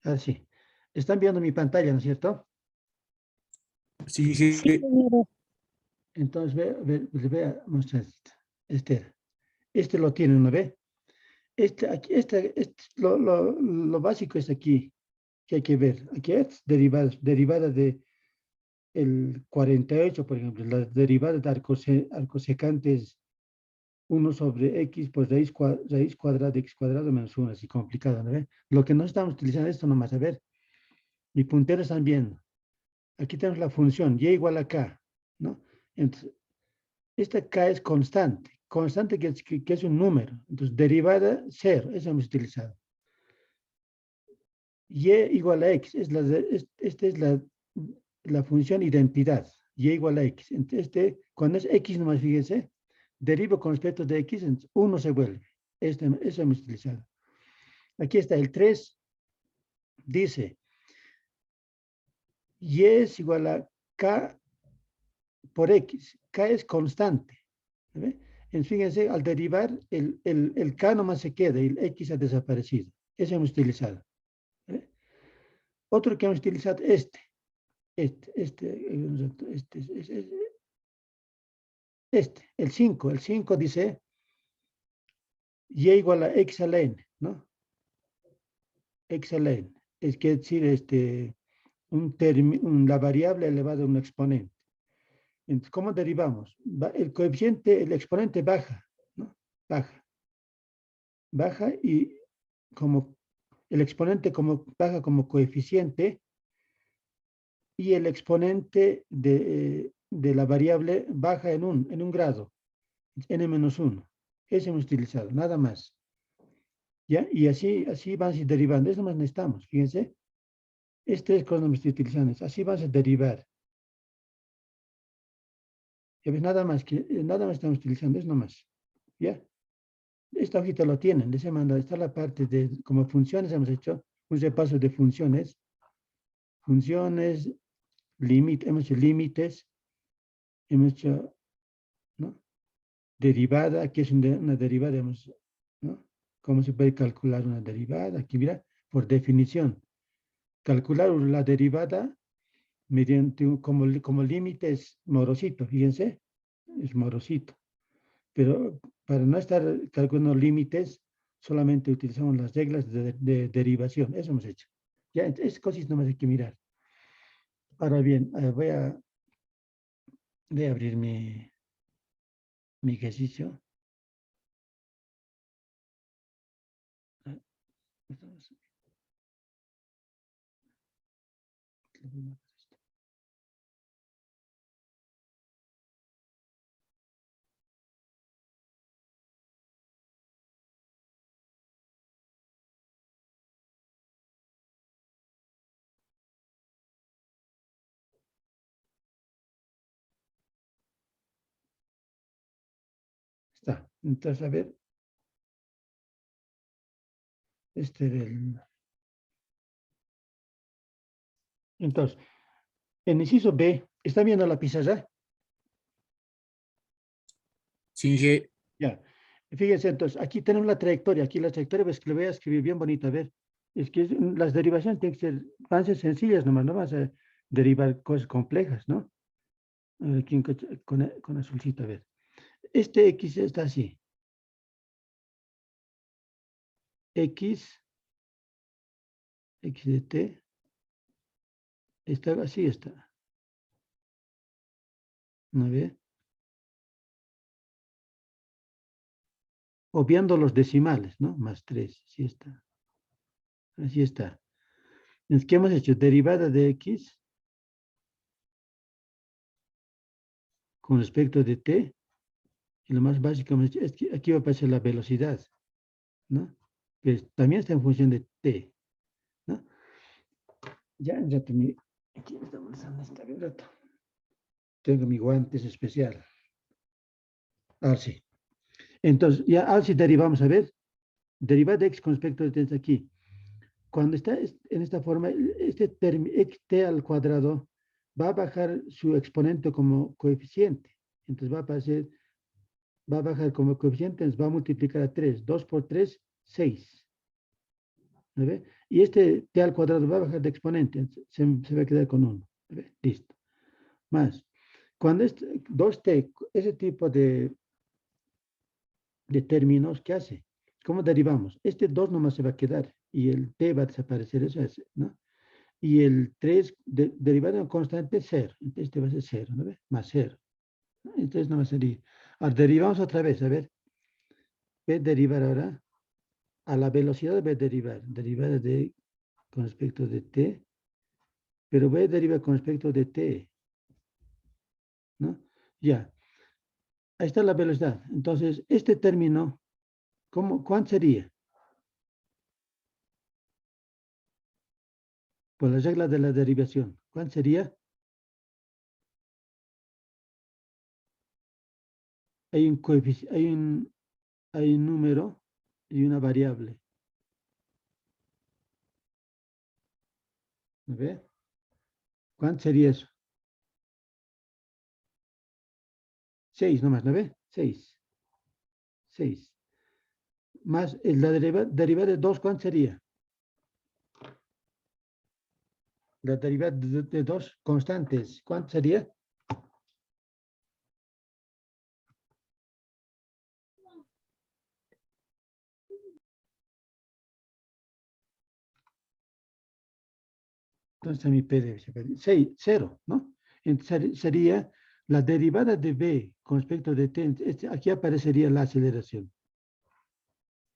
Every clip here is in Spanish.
Así. Están viendo mi pantalla, ¿no es cierto? Sí, Sí, jefe. señor. Entonces, les voy a mostrar esto. Este lo tiene, ¿no ve? Aquí, lo básico es aquí, que hay que ver. Aquí es derivada de el 48, por ejemplo, la derivada de arcosecante es 1 sobre x, pues raíz cuadrada de x cuadrado menos 1, así complicado, ¿no ve? Lo que no estamos utilizando esto nomás, a ver, mi puntero están viendo. Aquí tenemos la función y igual a k, ¿no? Entonces, esta k es constante. Constante que es un número. Entonces, derivada 0, eso hemos utilizado. Y igual a x, esta es la función identidad. Y igual a x. Entonces, cuando es x nomás, fíjense, derivo con respecto de x, 1 se vuelve. Eso hemos utilizado. Aquí está el 3, dice, y es igual a k por x. K es constante. ¿Ve? Fíjense, al derivar, el k nomás se queda y el x ha desaparecido. Eso hemos utilizado. ¿Ve? Otro que hemos utilizado, el 5. El 5 dice y igual a x a la n, ¿no? X a la n. Es que decir, la variable elevada a un exponente. Entonces, ¿cómo derivamos? El coeficiente, el exponente baja, ¿no? Baja y como el exponente baja como coeficiente y el exponente de la variable baja en un grado, n-1. Ese hemos utilizado, nada más. ¿Ya? Y así van a ir derivando. Eso más necesitamos, fíjense. Estas cosas no me estoy utilizando. Así vas a derivar. Ya ves, nada más estamos utilizando, es nomás. ¿Ya? Esta hojita lo tienen, les he mandado, está la parte de, como funciones, hemos hecho un repaso de funciones, hemos hecho límites, hemos hecho, ¿no? Derivada, que es una derivada, ¿no? ¿Cómo se puede calcular una derivada? Aquí mira, por definición, calcular la derivada mediante, como límite es morosito, fíjense, es morosito. Pero para no estar calculando límites, solamente utilizamos las reglas de derivación. Eso hemos hecho. Ya, es cosas nomás hay que mirar. Ahora bien, voy a abrir mi ejercicio. Está. Entonces, a ver, entonces, en inciso B, ¿está viendo la pizarra? Sí, jefe. Ya. Fíjense, entonces, aquí tenemos la trayectoria. Aquí la trayectoria, ves que le voy a escribir bien bonito. A ver, es que las derivaciones tienen que ser, van a ser sencillas nomás, no vas a derivar cosas complejas, ¿no? Aquí con azulcito, a ver. Este X está así. X de T, está así, está. ¿No ve? Obviando los decimales, ¿no? Más 3, así está. Así está. Entonces, ¿qué hemos hecho? Derivada de X con respecto de T. Y lo más básico es que aquí va a aparecer la velocidad, ¿no? Que también está en función de T, ¿no? Ya terminé. Aquí estamos usando esta rato. Tengo mi guantes especial. Ahora sí. Entonces, ya, ahora sí derivamos, a ver. Derivada de X con respecto de T está aquí. Cuando está en esta forma, este xt al cuadrado va a bajar su exponente como coeficiente. Entonces va a bajar como coeficiente, entonces va a multiplicar a 3. 2 por 3, 6. ¿No ve? Y este t al cuadrado va a bajar de exponente, se va a quedar con 1. Listo. Más. Cuando 2t, ese tipo de términos, ¿qué hace? ¿Cómo derivamos? Este 2 nomás se va a quedar y el t va a desaparecer, eso es, ¿no? Y el 3 derivado en constante, 0. Entonces este va a ser 0, ¿no ve? Más 0. Entonces no va a salir. Ahora derivamos otra vez, a ver. V derivar ahora a la velocidad v derivar. Derivada de con respecto de t, pero v deriva con respecto de t, ¿no? Ya. Ahí está la velocidad. Entonces, este término, ¿cuánto sería? Por la regla de la derivación. ¿Cuál sería? Hay un coeficiente, hay un número y una variable. ¿No ve? ¿Cuánto sería eso? 6 nomás, ¿no ve? 6. 6. Más la derivada de 2, ¿cuánto sería? La derivada de 2 constantes, ¿cuánto sería? Entonces mi P debe ser 6, 0, ¿no? Entonces sería la derivada de B con respecto de T. Aquí aparecería la aceleración.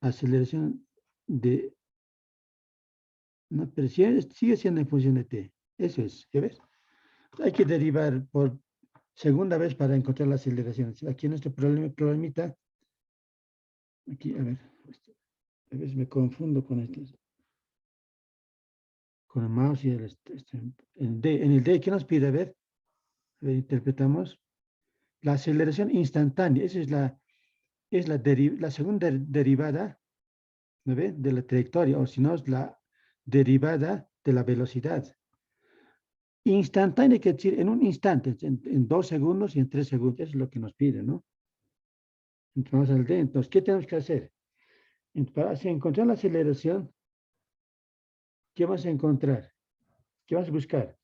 Aceleración de... No, pero sigue siendo en función de T. Eso es, ¿ya ves? Hay que derivar por segunda vez para encontrar la aceleración. Aquí en este problemita, aquí, a ver, a veces me confundo con con el mouse y en el D, ¿qué nos pide? A ver, interpretamos. La aceleración instantánea, esa es la segunda derivada, ¿no ve? De la trayectoria, o si no, es la derivada de la velocidad. Instantánea quiere decir en un instante, en 2 segundos y en 3 segundos. Eso es lo que nos pide, ¿no? Entonces, al D. Entonces, ¿qué tenemos que hacer? Para encontrar la aceleración, ¿qué vas a encontrar? ¿Qué vas a buscar?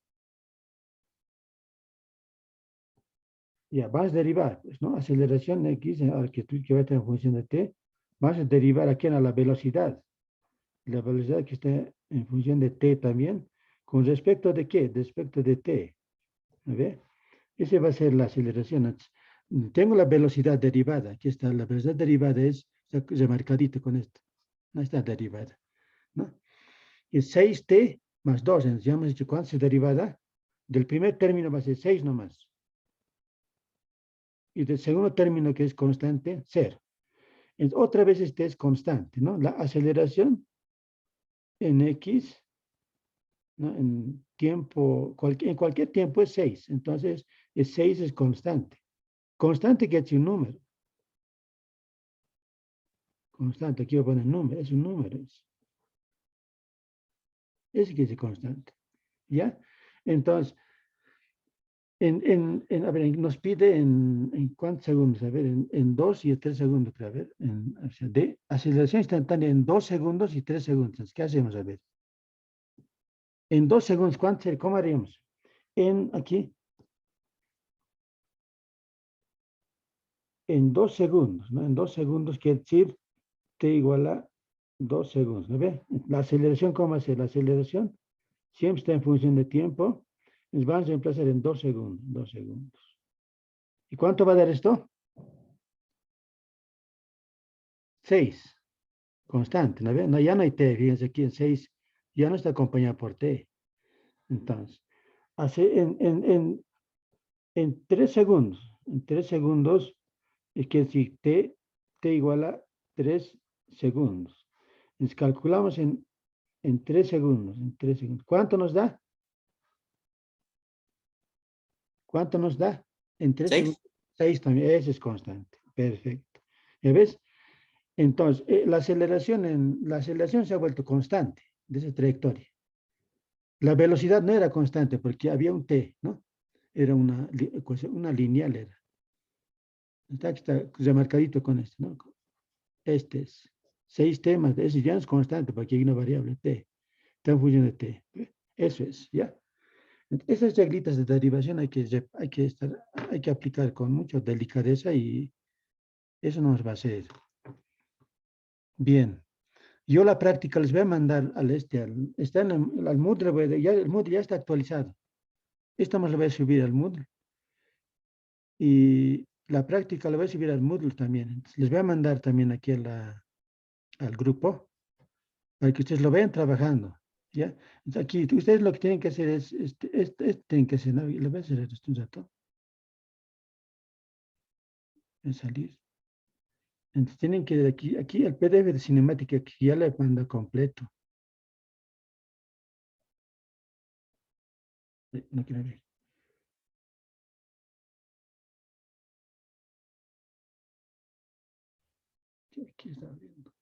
Ya, vas a derivar, pues, ¿no? Aceleración X, que va a estar en función de T, vas a derivar aquí a la velocidad. La velocidad que está en función de T también. ¿Con respecto de qué? Respecto de T. ¿A ver? Esa va a ser la aceleración. Tengo la velocidad derivada. Aquí está. La velocidad derivada es remarcadito con esto. No está derivada. ¿No? Es 6t más 2. Entonces, ya hemos dicho cuánto es derivada. Del primer término va a ser 6 nomás. Y del segundo término, que es constante, 0. Entonces, otra vez este es constante, ¿no? La aceleración en X, ¿no? En tiempo, en cualquier tiempo es 6. Entonces, 6 es constante. Constante que es un número. Constante, aquí voy a poner número, es un número. Ese que es constante. ¿Ya? Entonces, a ver, nos pide en cuántos segundos, a ver, en 2 y 3 segundos, a ver, o sea, de aceleración instantánea en 2 segundos y 3 segundos. ¿Qué hacemos? A ver. En 2 segundos, ¿cómo haríamos? Aquí, en 2 segundos, ¿no? En 2 segundos quiere decir t igual a 2 segundos, ¿no ve? La aceleración, ¿cómo hacer? La aceleración siempre está en función de tiempo. Nos vamos a reemplazar en 2 segundos, 2 segundos. ¿Y cuánto va a dar esto? 6. Constante, ¿no ve? No, ya no hay t, fíjense aquí en 6, ya no está acompañado por t. Entonces, en 3 segundos, en 3 segundos, es que si t igual a 3 segundos. Nos calculamos en 3 segundos, en 3 segundos. ¿Cuánto nos da? ¿Cuánto nos da? En 3 segundos. 6 también, ese es constante. Perfecto. ¿Ya ves? Entonces, la aceleración se ha vuelto constante de esa trayectoria. La velocidad no era constante porque había un t, ¿no? Era una lineal. Está remarcadito con esto, ¿no? Este es 6 t más, ese ya no es constante porque hay una variable t. Está en función de t. Eso es, ¿ya? Esas reglitas de derivación hay que aplicar con mucha delicadeza y eso nos va a hacer. Bien. Yo la práctica les voy a mandar está en al Moodle, ya, el Moodle ya está actualizado. Esto más lo voy a subir al Moodle. Y la práctica la voy a subir al Moodle también. Entonces, les voy a mandar también aquí al grupo para que ustedes lo vayan trabajando. ¿Ya? Entonces, aquí ustedes lo que tienen que hacer es, tienen que hacer, ¿no? Le voy a hacer esto un rato. Voy a salir. Entonces tienen que aquí el PDF de cinemática que ya le manda completo. No quiero ver. Aquí está viendo.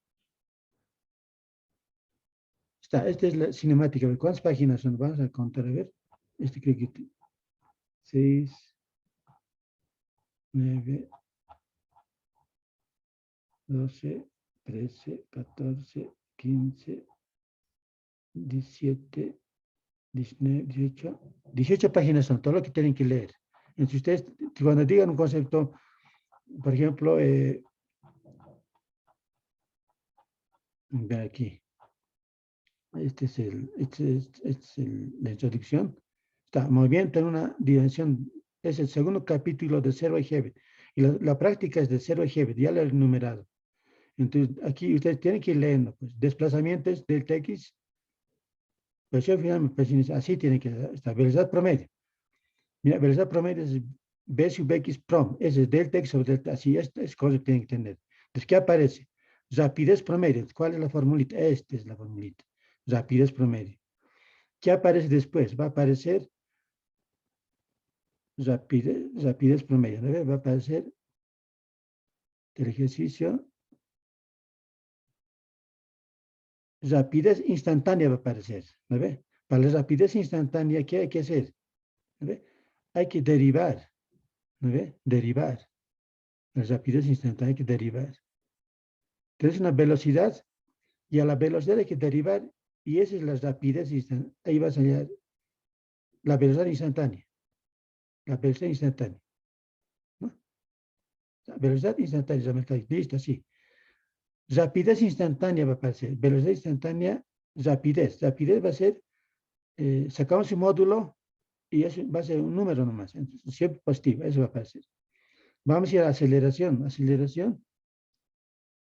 Esta es la cinemática. ¿Cuántas páginas son? Vamos a contar, a ver. Este creo que 6, 9, 12, 13, 14, 15, 17, 19, 18 páginas son todo lo que tienen que leer. Entonces ustedes, cuando digan un concepto, por ejemplo, ven aquí. La introducción. Está muy bien, tiene una dimensión, es el segundo capítulo de Zero Heaven. Y la práctica es de Zero Heaven, ya lo he enumerado. Entonces, aquí ustedes tienen que ir leyendo, pues, desplazamientos del TX, pues al final, pues, así tiene que estar, velocidad promedio. Mira, velocidad promedio es B sub X prom, ese es delta X sobre delta, así, es cosa que tienen que tener. Entonces, ¿qué aparece? Rapidez promedio, ¿cuál es la formulita? Esta es la formulita, rapidez promedio. ¿Qué aparece después? Va a aparecer rapidez promedio, ¿no? Va a aparecer el ejercicio, rapidez instantánea va a aparecer, ¿no ve? Para la rapidez instantánea, ¿qué hay que hacer? ¿No ve? Hay que derivar, ¿no ve? Derivar. La rapidez instantánea hay que derivar. Entonces, una velocidad, y a la velocidad hay que derivar, y esa es la rapidez instantánea. Ahí va a salir la velocidad instantánea. La velocidad instantánea, ¿no? La velocidad instantánea, listo, sí. Rapidez instantánea va a aparecer. Velocidad instantánea, rapidez. Rapidez va a ser, sacamos un módulo y eso va a ser un número nomás. Entonces, siempre positivo, eso va a aparecer. Vamos a ir a aceleración. Aceleración,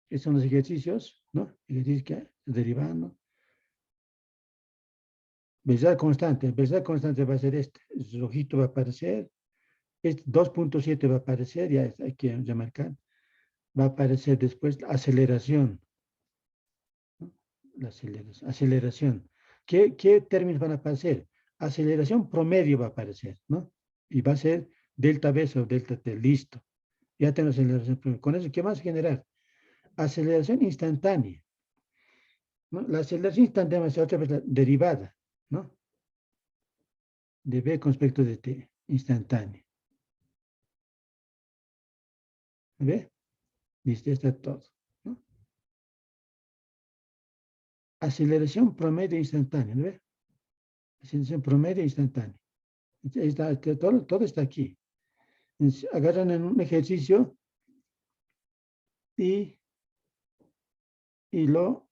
estos son los ejercicios, ¿no? Ejercicios que derivando. Velocidad constante. Velocidad constante va a ser este. El rojito va a aparecer. Este 2.7 va a aparecer, ya hay que remarcar. Va a aparecer después la aceleración. ¿No? La aceleración. ¿Qué términos van a aparecer? Aceleración promedio va a aparecer, ¿no? Y va a ser delta B sobre delta T, listo. Ya tenemos aceleración promedio. Con eso, ¿qué más generar? Aceleración instantánea, ¿no? La aceleración instantánea va a ser otra vez la derivada, ¿no? De B con respecto de T, instantánea. ¿Ve? Listo, está todo, ¿no? Aceleración promedio instantánea, ¿no ve? Aceleración promedio instantánea. Está, todo está aquí. Entonces, agarran en un ejercicio y, y, lo,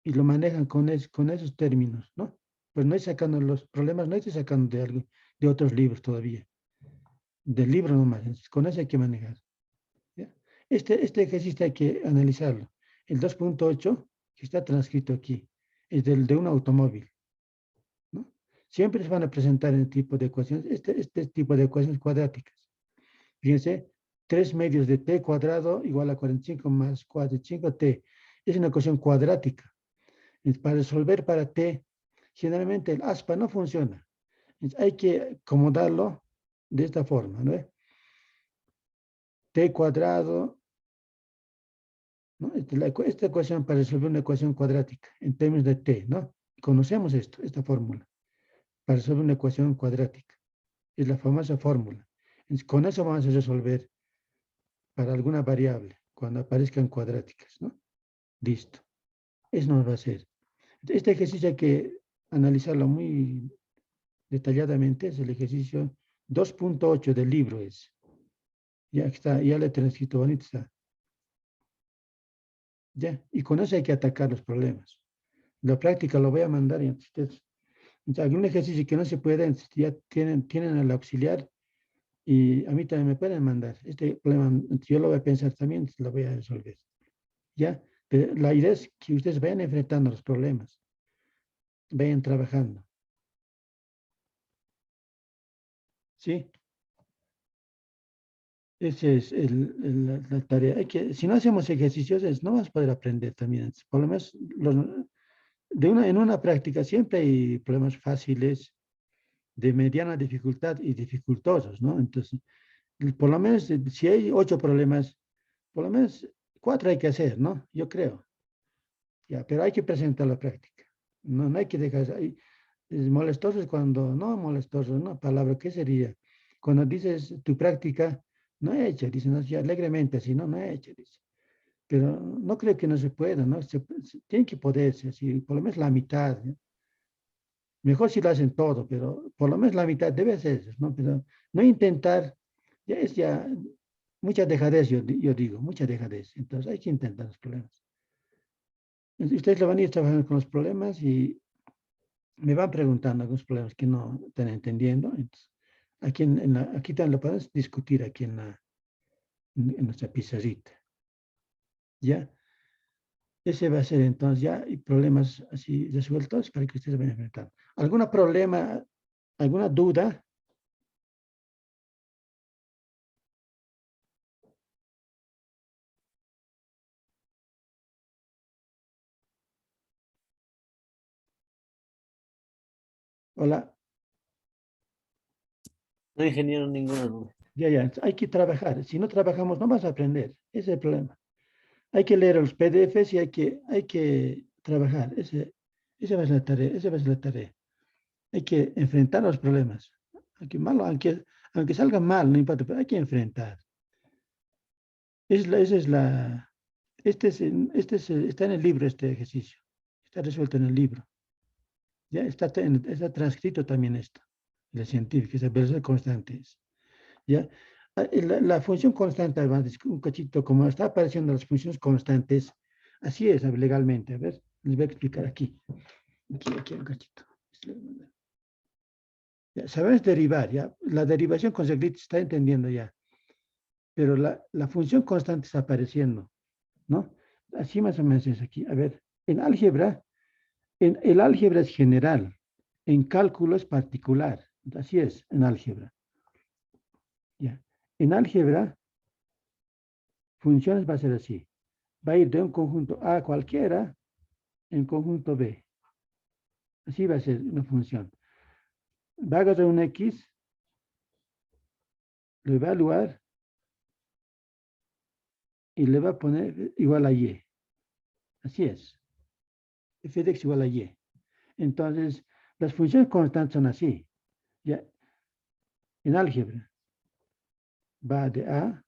y lo manejan con esos términos, ¿no? Pues no es sacando los problemas, no estoy sacando de otros libros todavía. Del libro nomás. Entonces, con eso hay que manejar. ¿Ya? Este ejercicio hay que analizarlo. El 2.8, que está transcrito aquí, es de un automóvil, ¿no? Siempre se van a presentar en tipo de ecuaciones, este tipo de ecuaciones cuadráticas. Fíjense, 3 medios de t cuadrado igual a 45 más 45t. Es una ecuación cuadrática. Para resolver para t, generalmente el aspa no funciona. Hay que acomodarlo de esta forma, ¿no? T cuadrado, ¿no? Esta ecuación para resolver una ecuación cuadrática en términos de t, ¿no? Conocemos esta fórmula para resolver una ecuación cuadrática. Es la famosa fórmula. Entonces, con eso vamos a resolver para alguna variable cuando aparezcan cuadráticas, ¿no? Listo. Eso nos va a hacer. Este ejercicio hay que analizarlo muy detalladamente. Es el ejercicio 2.8 del libro. Ya está, ya lo he transcrito bonito está. Ya, y con eso hay que atacar los problemas. La práctica lo voy a mandar y ustedes, algún ejercicio que no se pueda, ya tienen el auxiliar y a mí también me pueden mandar. Este problema, yo lo voy a pensar también, lo voy a resolver. ¿Ya? Pero la idea es que ustedes vayan enfrentando los problemas, vayan trabajando. ¿Sí? Esa es la tarea. Si no hacemos ejercicios, no vamos a poder aprender también. Por lo menos, en una práctica siempre hay problemas fáciles, de mediana dificultad y dificultosos, ¿no? Entonces, por lo menos, si hay 8 problemas, por lo menos 4 hay que hacer, ¿no? Yo creo. Ya, pero hay que presentar la práctica. No, no hay que dejar ahí. Es molestoso es cuando, no molestoso, no, palabra, ¿qué sería? Cuando dices tu práctica, no he hecho, dicen así alegremente, así, no, no he hecho, dice. Pero no creo que no se pueda, ¿no? Tiene que poderse, así, por lo menos la mitad, ¿no? Mejor si lo hacen todo, pero por lo menos la mitad debe ser, ¿no? Pero no intentar, ya es ya mucha dejadez, yo digo, mucha dejadez. Entonces hay que intentar los problemas. Ustedes lo van a ir trabajando con los problemas y me van preguntando algunos problemas que no están entendiendo. Entonces, aquí también lo podemos discutir aquí en nuestra pizarrita. ¿Ya? Ese va a ser entonces ya y problemas así resueltos para que ustedes vayan enfrentando. ¿Algún problema, alguna duda? Hola. No, ingeniero, ninguna duda. Ya, hay que trabajar. Si no trabajamos, no vas a aprender. Ese es el problema. Hay que leer los PDFs y hay que trabajar. Esa va a ser la tarea. Esa va a ser la tarea. Hay que enfrentar los problemas. Aunque salga mal, no importa, pero hay que enfrentar. Esa es la, está en el libro este ejercicio. Está resuelto en el libro. Ya está transcrito también esto. La científica, esa versión constante. ¿Ya? La función constante, un cachito, como está apareciendo las funciones constantes, así es legalmente. A ver, les voy a explicar aquí. Aquí un cachito. Ya, sabes derivar, ya. La derivación con Seglit está entendiendo ya. Pero la función constante está apareciendo, ¿no? Así más o menos es aquí. A ver, en álgebra, el álgebra es general, en cálculo es particular. Así es, en álgebra. Ya. En álgebra, funciones va a ser así. Va a ir de un conjunto A cualquiera en conjunto B. Así va a ser una función. Va a agarrar un X, lo va a evaluar y le va a poner igual a Y. Así es. F de X igual a Y. Entonces, las funciones constantes son así. Ya, en álgebra va de A,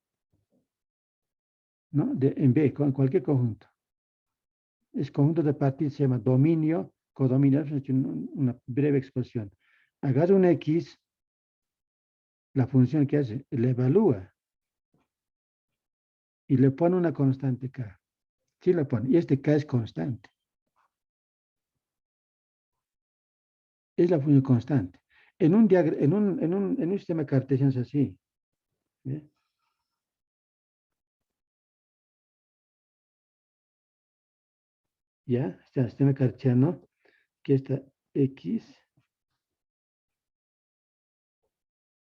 ¿no? En B, con cualquier conjunto. Es conjunto de partidas, se llama dominio, codominio, es una breve expresión. Agarra un X, la función que hace, le evalúa y le pone una constante K. Sí le pone, y este K es constante. Es la función constante. En un sistema cartesiano es así. ¿Ve? ¿Ya? Está el sistema cartesiano, que está X,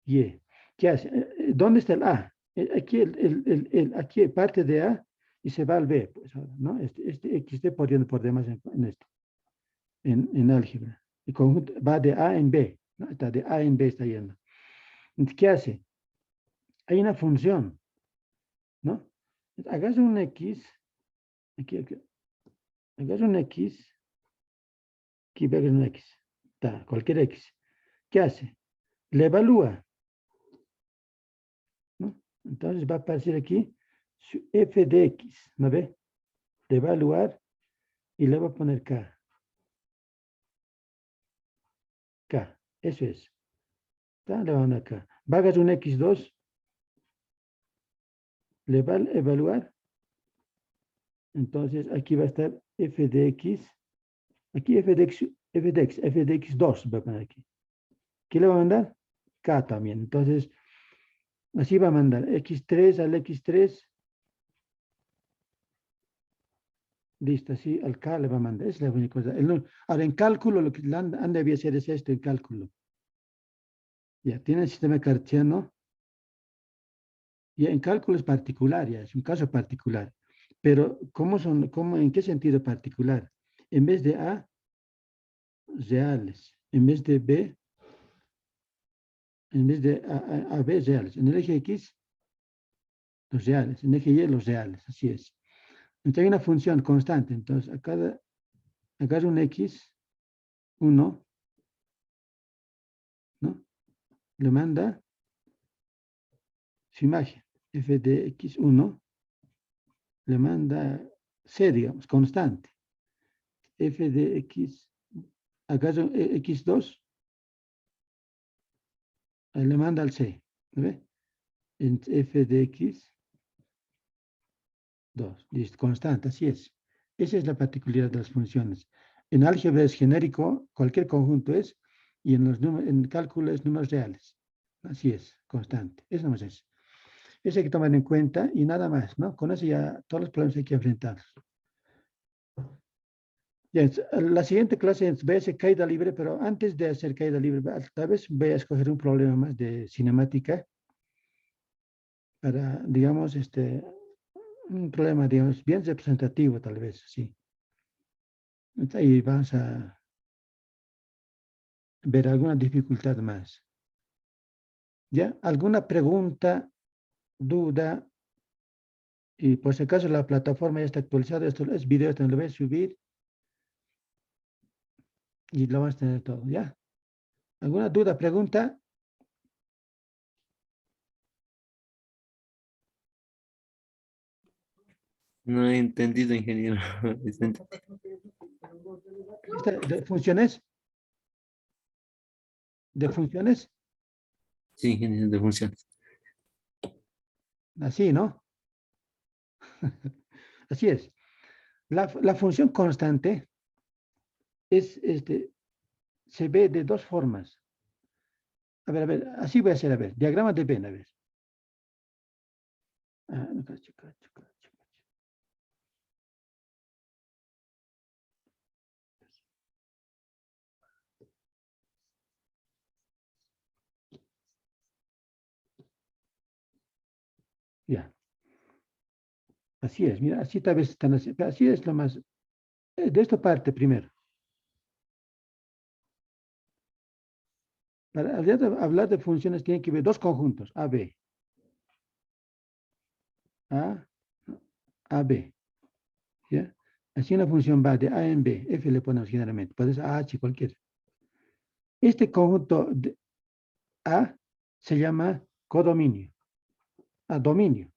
Y. ¿Qué hace? ¿Dónde está el A? Aquí parte de A y se va al B, pues, ¿no? Este X esté poniendo por demás en esto, en álgebra. El conjunto va de A en B, ¿no? Está de A en B está yendo. Entonces, ¿qué hace? Hay una función, ¿no? Hagas un X, aquí, hagas un X, aquí veas un X, está, cualquier X. ¿Qué hace? Le evalúa, ¿no? Entonces va a aparecer aquí su f de X, ¿no ve? Le va a evaluar y le va a poner K. K. Eso es. ¿Está? Le van acá. Hagas un X2. Le va a evaluar. Entonces aquí va a estar f de x. Aquí f de x2 va a poner aquí. ¿Qué le va a mandar? K también. Entonces, así va a mandar x3 al x3. Listo, así al K le va a mandar. Esa es la única cosa. Ahora, en cálculo, lo que han de hacer es esto en cálculo. Ya, tiene el sistema cartesiano. Y en cálculo es particular, ya, es un caso particular. Pero, ¿en qué sentido particular? En vez de A, reales. En vez de B, en vez de A, B, reales. En el eje X, los reales. En el eje Y, los reales. Así es. Entonces hay una función constante. Entonces, acá es un X, 1, ¿no? Le manda su imagen. F de X1 le manda C, digamos, constante. F de X, acá es un X2, le manda al C. ¿Ve? En F de X2, listo, constante, así es. Esa es la particularidad de las funciones. En álgebra es genérico, cualquier conjunto es, y en cálculo es números reales. Así es, constante. Eso no es eso. Eso hay que tomar en cuenta y nada más, ¿no? Con eso ya todos los problemas hay que enfrentarlos. Bien, la siguiente clase voy a hacer caída libre, pero antes de hacer caída libre, tal vez voy a escoger un problema más de cinemática para, digamos, un problema, digamos, bien representativo, tal vez, sí. Entonces, ahí vamos a ver alguna dificultad más. ¿Ya? ¿Alguna pregunta, duda? Y por si acaso la plataforma ya está actualizada, esto es video, esto lo voy a subir y lo vamos a tener todo, ¿ya? ¿Alguna duda, pregunta? No he entendido, ingeniero. ¿De funciones? ¿De funciones? Sí, ingeniero de funciones. Así, ¿no? Así es. La función constante se ve de dos formas. A ver, así voy a hacer, a ver, diagrama de Venn, a ver. Ah, no, cacho. Ya. Así es, mira, así tal vez están así. Así es lo más. De esta parte primero. Para hablar de funciones tiene que ver dos conjuntos, A, B. A, A, B. ¿Ya? Así una función va de A en B. F le ponemos generalmente. Puede ser A, H, cualquiera. Este conjunto de A se llama codominio. Dominio.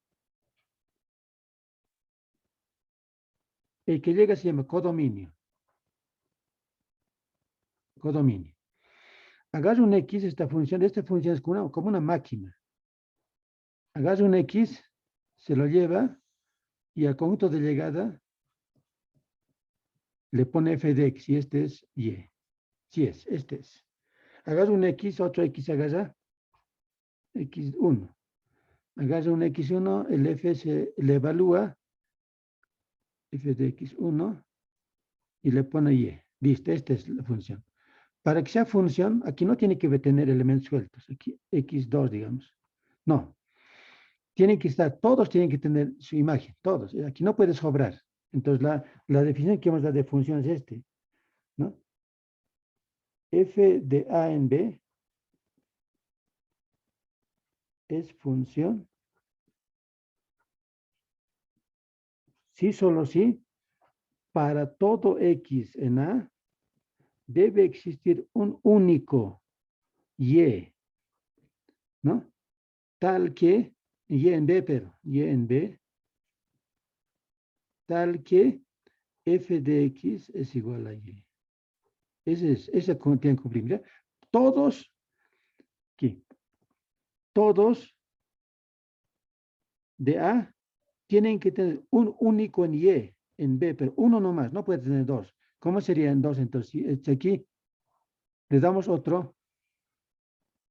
El que llega se llama codominio. Codominio. Agarra un X, esta función es como una máquina. Agarra un X, se lo lleva y al conjunto de llegada le pone f de x y este es y. Sí es, este es. Agarra un x, otro x agarra x1. Agarra un x1, el f se le evalúa, f de x1, y le pone y. Listo, esta es la función. Para que sea función, aquí no tiene que tener elementos sueltos. Aquí x2, digamos. No. Tienen que estar, todos tienen que tener su imagen, todos. Aquí no puede sobrar. Entonces, la definición que vamos a dar de función es ¿no? F de A en B es función, sí, solo sí, para todo X en A debe existir un único Y, ¿no? Tal que, Y en B, Y en B, tal que F de X es igual a Y. Ese tiene que cumplir. todos, aquí, todos de A tienen que tener un único en Y, en B, pero uno nomás, no puede tener dos. ¿Cómo serían dos? Entonces, si este aquí le damos otro,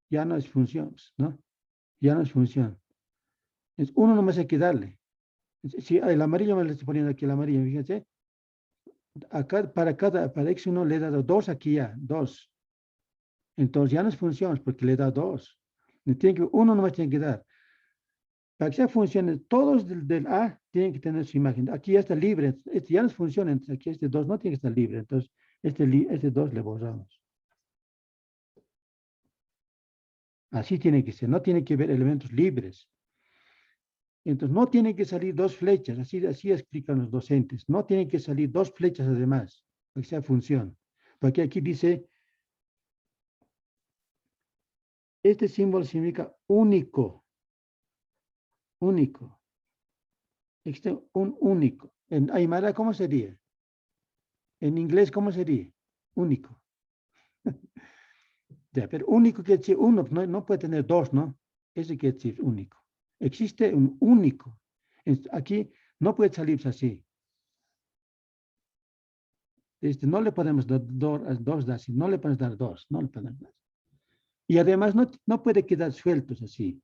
ya no es función, ¿no? Ya no es función. Es uno nomás hay que darle. Si el amarillo me lo estoy poniendo aquí, el amarillo, fíjense. Acá, para X1 le he dado dos aquí ya, dos. Entonces ya no es función porque le da dos. Uno nomás tiene que dar. Para que sea funciones, todos del A tienen que tener su imagen. Aquí ya está libre. Este ya no es función, entonces aquí este 2 no tiene que estar libre. Entonces, este 2 le borramos. Así tiene que ser. No tiene que haber elementos libres. Entonces, no tienen que salir dos flechas. Así explican los docentes. No tienen que salir dos flechas además, para que sea función. Porque aquí dice, este símbolo significa único. Único. Existe un único. En Aymara, ¿cómo sería? En inglés, ¿cómo sería? Único. Ya, pero único quiere decir uno, no puede tener dos, ¿no? Eso quiere decir único. Existe un único. Aquí no puede salirse así. No le podemos dar dos así, no le podemos dar dos, no le podemos dar. Y además no puede quedar sueltos así.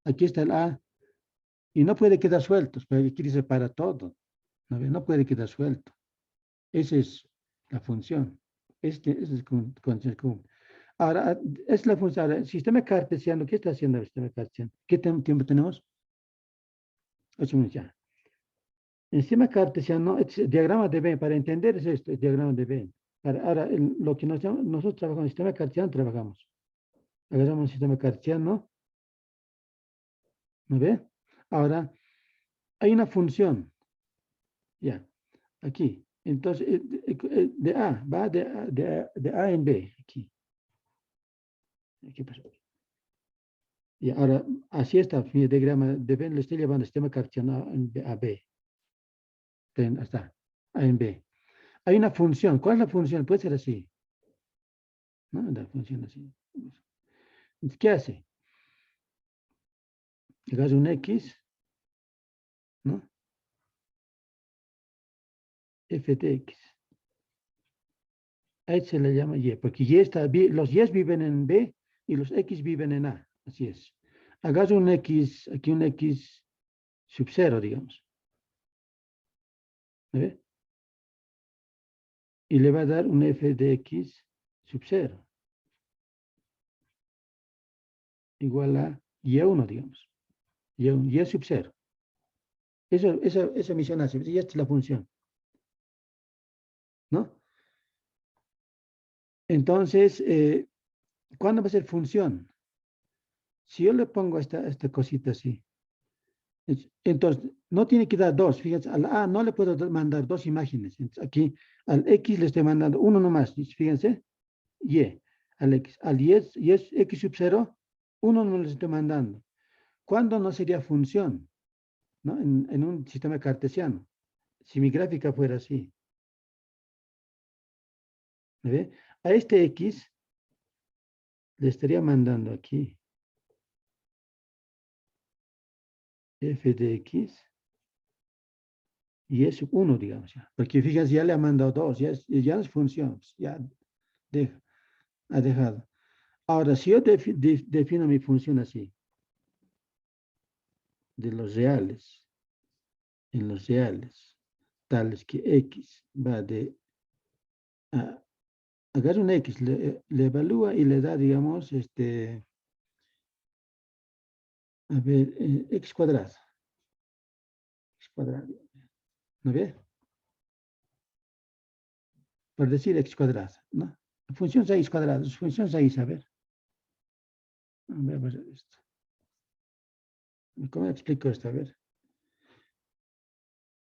Aquí está el A y no puede quedar sueltos, pero aquí dice para todo. No puede quedar suelto. Esa es la función. Ese es con. Ahora, es la función. Ahora, el sistema cartesiano, ¿qué está haciendo el sistema cartesiano? ¿Qué tiempo tenemos? 8 minutos ya. El sistema cartesiano, el diagrama de Venn, para entender es esto, el diagrama de Venn. Ahora, lo que nosotros trabajamos en el sistema cartesiano, trabajamos. Agarramos el sistema cartesiano, ¿no ve? Ahora, hay una función, ya, aquí. Entonces, de A, va de A en B, aquí. ¿Qué pasó? Y ahora, así está mi diagrama de Venn, lo estoy llevando el sistema cartesiano a B. Hasta A en B. Hay una función. ¿Cuál es la función? Puede ser así. ¿No? La función así. ¿Qué hace? Agarra un X, ¿no? F de X. A este se le llama Y, porque los Y viven en B y los X viven en A. Así es. Agarra un X, aquí un X sub 0, digamos. ¿Ve? Y le va a dar un F de X sub 0. Igual a Y1, digamos. Y sub 0. Esa misión hace. Y esta es la función. ¿No? Entonces, ¿cuándo va a ser función? Si yo le pongo esta cosita así, entonces no tiene que dar dos. Fíjense, al A no le puedo mandar dos imágenes. Entonces, aquí al X le estoy mandando uno nomás. Fíjense, Y al X. Al Y es X sub 0, uno no le estoy mandando. ¿Cuándo no sería función? ¿No? En un sistema cartesiano. Si mi gráfica fuera así. ¿Ve? A este X le estaría mandando aquí F de X y es 1, digamos. Ya. Porque fíjense, ya le ha mandado 2, ya no es función, ya ha dejado. Ahora, si yo defino mi función así, de los reales, en los reales, tales que X va de, agarra un X, le evalúa y le da, digamos, a ver, X cuadrado. X cuadrado. ¿No ve? Por decir X cuadrado, ¿no? Función 6 cuadrado, función 6, a ver. Vamos a ver esto. ¿Cómo explico esto? A ver.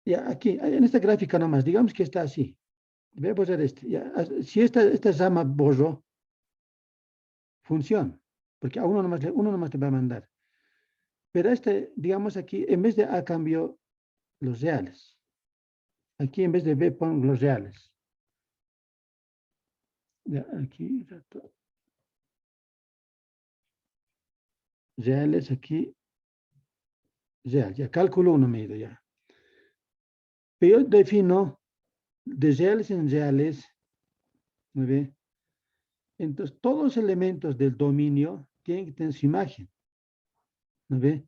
Ya, aquí, en esta gráfica nomás, digamos que está así. Voy a borrar este. Ya, si esta llama borro, función, porque a uno nomás te va a mandar. Pero digamos aquí, en vez de A cambio los reales. Aquí en vez de B pongo los reales. Ya, aquí, reales aquí, real, ya cálculo 1 me he ido ya. Pero yo defino de reales en reales, ¿no ve? Entonces, todos los elementos del dominio tienen que tener su imagen, ¿no ve?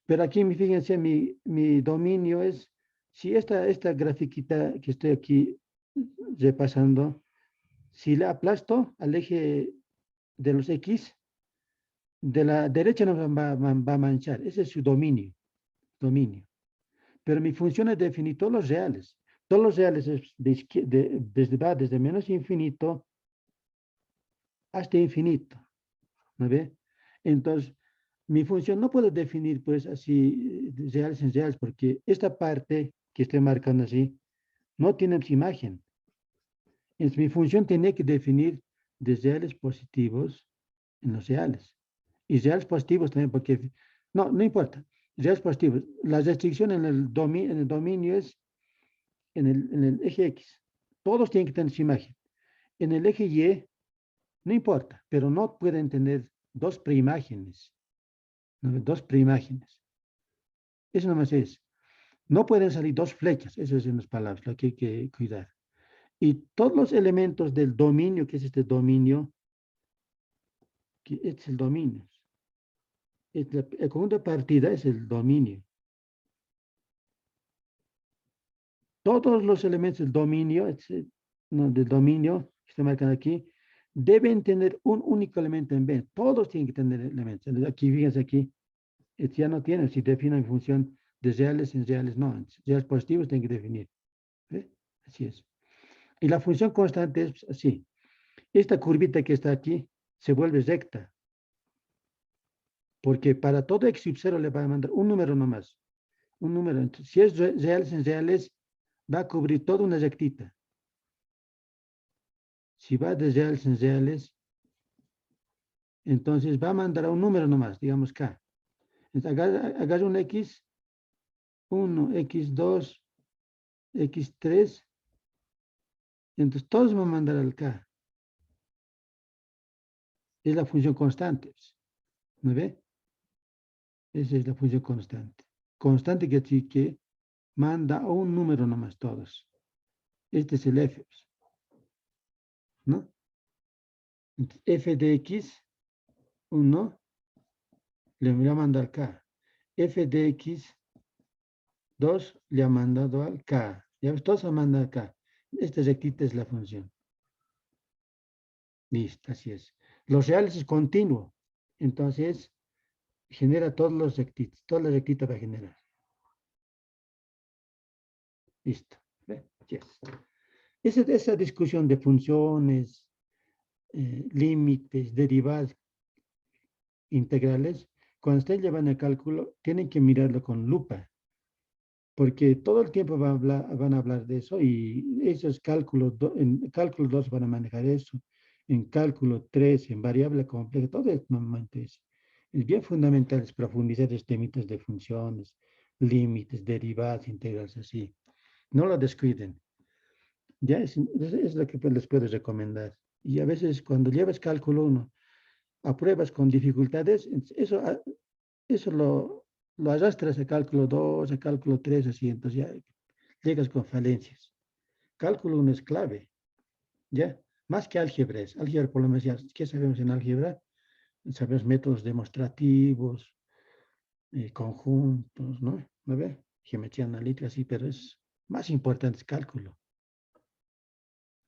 Pero aquí, fíjense, mi dominio es, si esta grafiquita que estoy aquí repasando, si la aplasto al eje de los X, de la derecha no va a manchar, ese es su dominio. Pero mi función es definir todos los reales. Todos los reales es desde menos infinito hasta infinito, ¿no ve? Entonces, mi función no puedo definir pues así reales en reales, porque esta parte que estoy marcando así no tiene imagen. Entonces, mi función tiene que definir de reales positivos en los reales. Y reales positivos también, porque no importa. Reales positivos. La restricción en el dominio es en el eje X. Todos tienen que tener su imagen. En el eje Y, no importa, pero no pueden tener dos preimágenes. ¿No? Dos preimágenes. Eso nomás es. No pueden salir dos flechas. Eso es en las palabras, lo que hay que cuidar. Y todos los elementos del dominio, que es este dominio, que es el dominio. El conjunto de partida es el dominio. Todos los elementos del dominio, que está marcado aquí, deben tener un único elemento en B. Todos tienen que tener elementos. Aquí, fíjense aquí, ya no tiene, si define en función de reales en reales, no. Reales positivos tienen que definir. ¿Ve? Así es. Y la función constante es así. Esta curvita que está aquí se vuelve recta. Porque para todo x sub 0 le va a mandar un número nomás. Un número. Entonces, si es reales en reales, va a cubrir toda una rectita. Si va de reales en reales, entonces va a mandar a un número nomás, digamos K. Entonces, agarra un X, 1, X2, X3, entonces todos van a mandar al K. Es la función constante. ¿Me ve? Esa es la función constante. Constante quiere decir que manda a un número nomás todos. Este es el F. ¿No? Entonces, F de X, 1, le voy a mandar K. F de X, 2, le ha mandado al K. Ya ves, todos se mandan acá. Esta rectita es la función. Listo, así es. Los reales es continuo. Entonces, genera todos los rectitos. Toda la rectita va a generar. Listo. ¿Ve? Yes. Esa discusión de funciones, límites, derivadas, integrales, cuando ustedes llevan el cálculo, tienen que mirarlo con lupa. Porque todo el tiempo van a hablar de eso y esos cálculos, en cálculo 2 van a manejar eso, en cálculo 3, en variable compleja, todo es normalmente eso. Es bien fundamental es profundizar en temitas de funciones, límites, derivadas, integrales, así. No lo descuiden. Ya es lo que les puedo recomendar. Y a veces cuando llevas cálculo 1 a pruebas con dificultades, eso lo arrastras a cálculo 2, a cálculo 3, así, entonces ya llegas con falencias. Cálculo 1 es clave, ¿ya? Más que álgebra es. Álgebra, por lo menos, ya, ¿qué sabemos en álgebra? Sabemos métodos demostrativos, conjuntos, ¿no? ¿No ve? Geometría analítica, sí, pero es más importante es cálculo.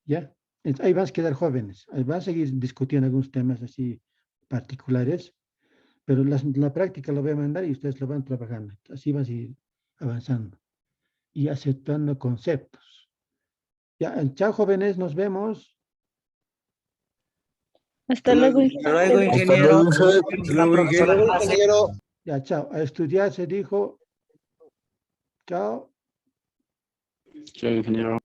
¿Ya? Entonces, ahí vas a quedar jóvenes, ahí van a seguir discutiendo algunos temas así particulares, pero la práctica lo voy a mandar y ustedes lo van trabajando. Así vas a ir avanzando y aceptando conceptos. Ya, chao jóvenes, nos vemos. Hasta luego, Hasta luego, ingeniero. ingeniero. Hasta luego, ingeniero. Ya, chao. A estudiar se dijo. Chao. Chao, ingeniero.